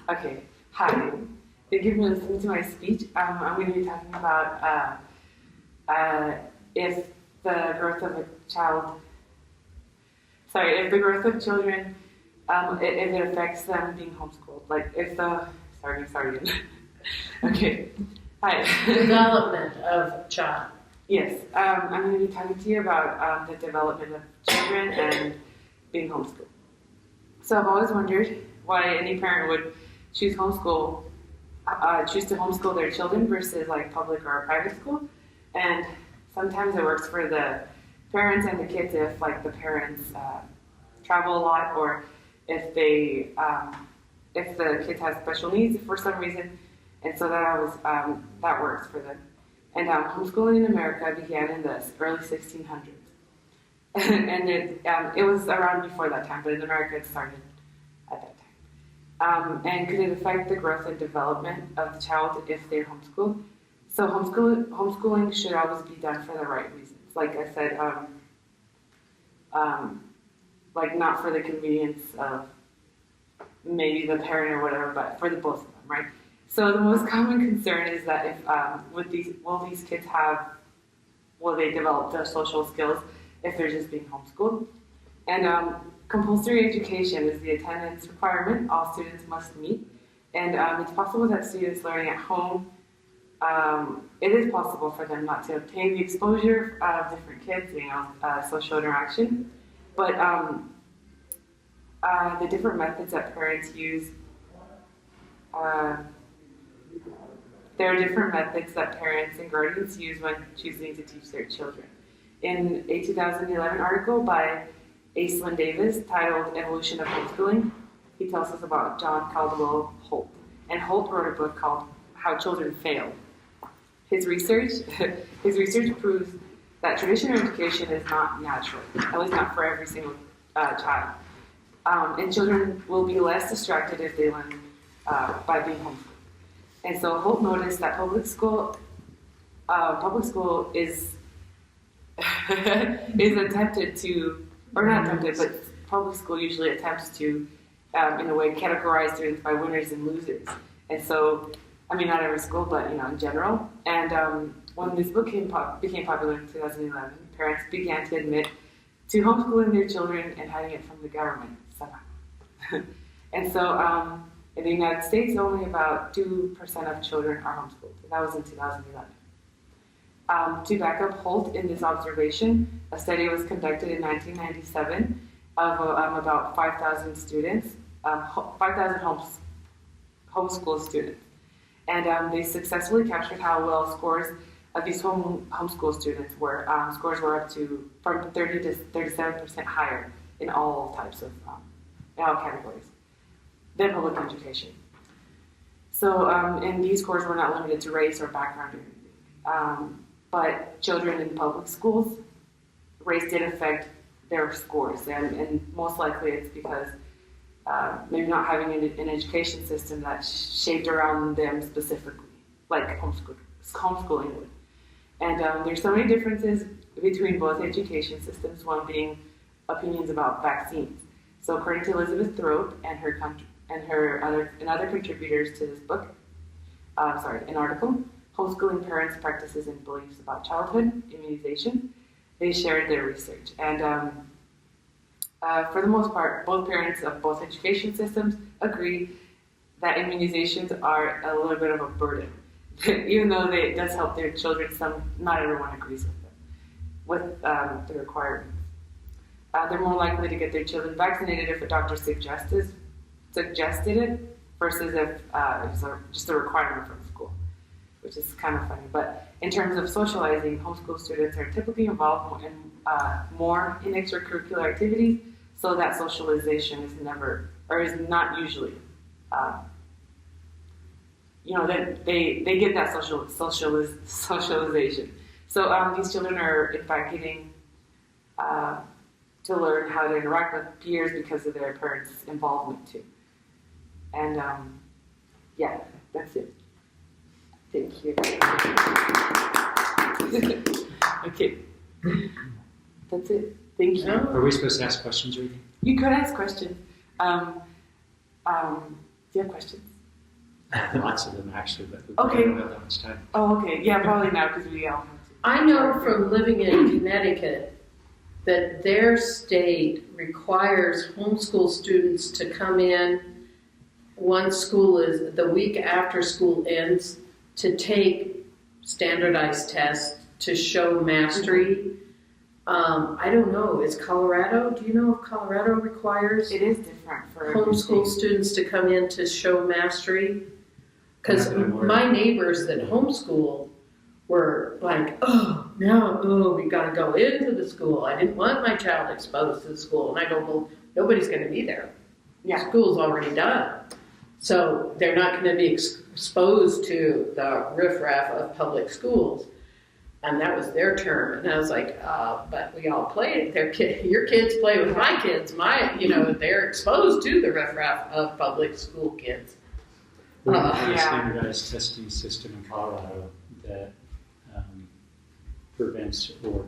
Okay, hi. Thank you for listening to my speech. I'm going to be talking about if the growth of a child, if the growth of children, if it affects them being homeschooled. Like if the, sorry again. Okay, hi. Development of child. Yes, I'm going to be talking to you about the development of children and being homeschooled. So I've always wondered why any parent would choose to homeschool their children versus like public or private school. And sometimes it works for the parents and the kids if like the parents travel a lot, or if they if the kids have special needs for some reason, and so that works for them. And homeschooling in America began in the early 1600s. And it was around before that time, but in America it started at that time. And could it affect the growth and development of the child if they're homeschooled? So homeschooling should always be done for the right reasons. Like I said, like not for the convenience of maybe the parent or whatever, but for the both of them, right? So the most common concern is that if will they develop their social skills if they're just being homeschooled? And compulsory education is the attendance requirement all students must meet. And it's possible that students learning at home, it is possible for them not to obtain the exposure of different kids, social interaction. But the different methods that parents use, there are different methods that parents and guardians use when choosing to teach their children. In a 2011 article by Aislinn Davis titled Evolution of Homeschooling, he tells us about John Caldwell Holt. And Holt wrote a book called How Children Fail. His research proves that traditional education is not natural, at least not for every single child. And children will be less distracted if they learn by being homeschooled. And so Holt noticed that public school is attempted to, or not attempted, but public school usually attempts to, in a way, categorize students by winners and losers. And so, I mean, not every school, but in general. And when this book became popular in 2011, parents began to admit to homeschooling their children and hiding it from the government somehow. And so, in the United States, only about 2% of children are homeschooled. And that was in 2011. To back up Holt in this observation, a study was conducted in 1997 of about 5,000 students, 5,000 homeschool students. And they successfully captured how well scores of these homeschool students were. Scores were up to from 30 to 37% higher in all types of, in all categories than public education. So, and these scores were not limited to race or background or anything. But children in public schools, race did affect their scores, and most likely it's because maybe not having an education system that's shaped around them specifically, like homeschooling would. And there's so many differences between both education systems, one being opinions about vaccines. So according to Elizabeth Thrope and other contributors to this book, an article, Homeschooling Parents' Practices and Beliefs About Childhood Immunization, they shared their research. And for the most part, both parents of both education systems agree that immunizations are a little bit of a burden. Even though it does help their children, not everyone agrees with the requirements. They're more likely to get their children vaccinated if a doctor suggested it versus if it's just a requirement from school, which is kind of funny. But in terms of socializing, homeschool students are typically involved more in extracurricular activities, so that socialization is not usually. They get that socialization. So these children are in fact getting to learn how to interact with peers because of their parents' involvement too. And that's it. Thank you. Okay. That's it. Thank you. Are we supposed to ask questions or anything? You could ask questions. Do you have questions? Lots of them actually, but we Okay. don't have that much time. Oh, okay. Yeah, probably now because we all have to. I know from living in Connecticut that their state requires homeschool students to come in once school is, the week after school ends, to take standardized tests to show mastery. I don't know, is Colorado, do you know if Colorado requires It is different for homeschool students to come in to show mastery? Because my neighbors that homeschool were like, we gotta go into the school. I didn't want my child exposed to the school. And I go, well, nobody's gonna be there. Yeah. School's already done. So they're not gonna be exposed to the riffraff of public schools. And that was their term. And I was like, but we all play, your kids play with my kids. They're exposed to the riffraff of public school kids. We have a Yeah. standardized testing system in Colorado that prevents or